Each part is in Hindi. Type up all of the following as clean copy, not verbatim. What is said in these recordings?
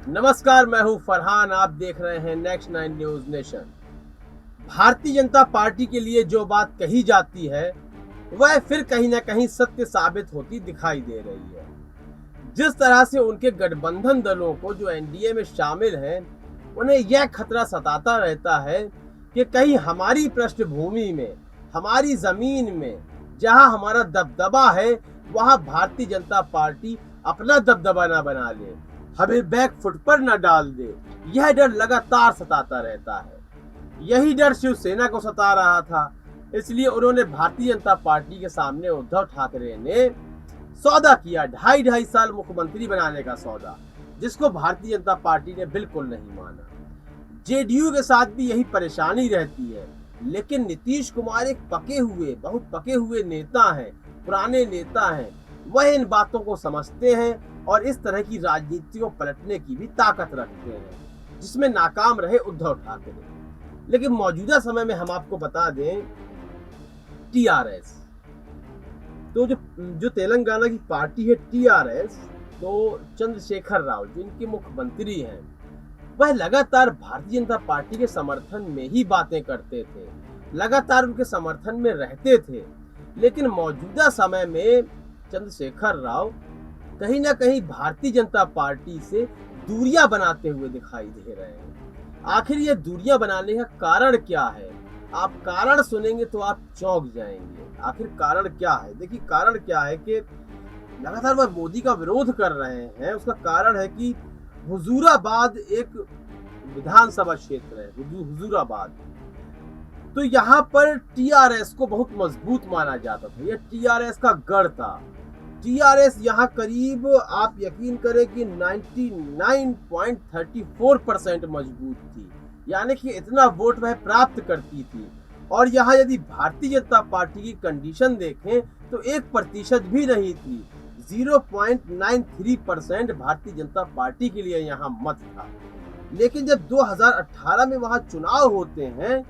नमस्कार, मैं हूं फरहान। आप देख रहे हैं next 9 news nation. Bharatiya Janata party के लिए जो बात कही जाती है वह फिर कहीं ना कहीं सत्य साबित होती दिखाई दे रही है। जिस तरह से उनके गठबंधन दलों को जो एनडीए में शामिल हैं, उन्हें यह खतरा सताता रहता है कि कहीं हमारी पृष्ठभूमि में, हमारी जमीन में जहां हमारा दबदबा है, वहां भारतीय जनता पार्टी अपना दबदबा ना बना ले, हमें बैक फुट पर न डाल दे। यह डर लगातार सताता रहता है। यही डर शिवसेना को सता रहा था। इसलिए उन्होंने भारतीय जनता पार्टी के सामने उद्धव ठाकरे ने सौदा किया, ढाई साल मुख्यमंत्री बनाने का सौदा, जिसको भारतीय जनता पार्टी ने बिल्कुल नहीं माना। जेडीयू के साथ भी यही परेशानी रहती है, लेकिन नीतीश कुमार एक बहुत पके हुए नेता हैं, पुराने नेता हैं। वह इन बातों को समझते हैं और इस तरह की राजनीति को पलटने की भी ताकत रखते हैं, जिसमें नाकाम रहे उद्धव ठाकरे। लेकिन मौजूदा समय में हम आपको बता दें, टीआरएस तो जो तेलंगाना की पार्टी है टीआरएस, तो चंद्रशेखर राव जो इनके मुख्यमंत्री हैं, वह लगातार भारतीय जनता पार्टी के समर्थन में ही बातें करते थे, लगातार उनके समर्थन में रहते थे। लेकिन मौजूदा समय में चंद्रशेखर राव कहीं ना कहीं भारतीय जनता पार्टी से दूरियां बनाते हुए दिखाई दे रहे हैं। आखिर ये दूरियां बनाने का कारण क्या है? आप कारण सुनेंगे तो आप चौंक जाएंगे। आखिर कारण क्या है? देखिए, कारण क्या है कि लगातार वह मोदी का विरोध कर रहे हैं। उसका कारण है कि हुजूराबाद एक विधानसभा क्षेत्र है, हुजूराबाद। तो यहाँ पर टीआरएस को बहुत मजबूत माना जाता था। यह टीआरएस का गढ़ था। टीआरएस यहाँ करीब, आप यकीन करें कि 99.34% मजबूत थी, यानी कि इतना वोट वह प्राप्त करती थी। और यहाँ यदि भारतीय जनता पार्टी की कंडीशन देखें तो 1% भी नहीं थी। 0.93% भारतीय जनता पार्टी के लिए यहाँ मत था। लेकिन जब 2018 में वहां चुनाव होते हैं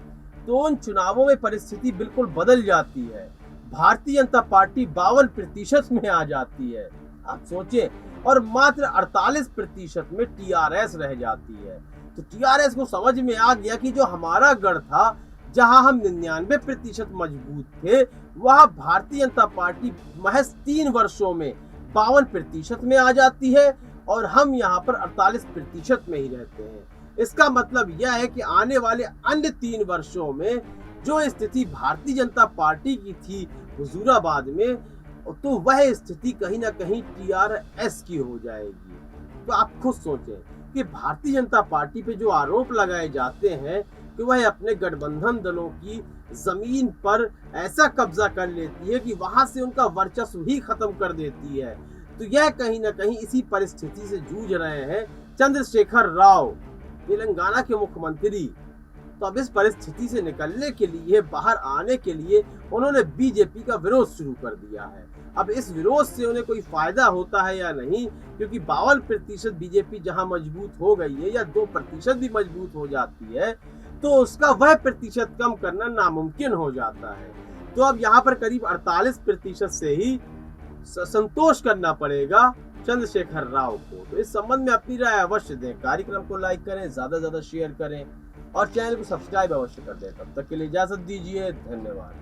तो उन चुनावों में परिस्थिति बिल्कुल बदल जाती है। भारतीय जनता पार्टी 52% में आ जाती है, आप सोचें, और मात्र 48% में टीआरएस रह जाती है। तो टीआरएस को समझ में आ गया कि जो हमारा गढ़ था, जहां हम 99% मजबूत थे, वहां भारतीय जनता पार्टी महज 3 वर्षों में 52% में आ जाती है और हम यहाँ पर 48% में ही रहते हैं। इसका मतलब यह है कि आने वाले अन्य 3 वर्षों में जो स्थिति भारतीय जनता पार्टी की थी हुजूराबाद में, तो वह स्थिति कहीं ना कहीं टीआरएस की हो जाएगी। तो आप खुद सोचें कि भारतीय जनता पार्टी पे जो आरोप लगाए जाते हैं कि वह अपने गठबंधन दलों की जमीन पर ऐसा कब्जा कर लेती है कि वहां से उनका वर्चस्व ही खत्म कर देती है, तो यह कहीं ना कहीं इसी परिस्थिति से जूझ रहे हैं चंद्रशेखर राव, तेलंगाना के मुख्यमंत्री। तो अब इस परिस्थिति से निकलने के लिए, बाहर आने के लिए उन्होंने बीजेपी का विरोध शुरू कर दिया है। अब इस विरोध से उन्हें कोई फायदा होता है या नहीं, क्योंकि 52% बीजेपी जहां मजबूत हो गई है, या 2% भी मजबूत हो जाती है, तो उसका वह प्रतिशत कम करना नामुमकिन हो जाता है। तो अब यहाँ पर करीब 48% से ही संतोष करना पड़ेगा चंद्रशेखर राव को। तो इस संबंध में अपनी राय अवश्य दें, कार्यक्रम को लाइक करें, ज्यादा से ज्यादा शेयर करें और चैनल को सब्सक्राइब अवश्य कर दें। तब तक के लिए इजाजत दीजिए, धन्यवाद।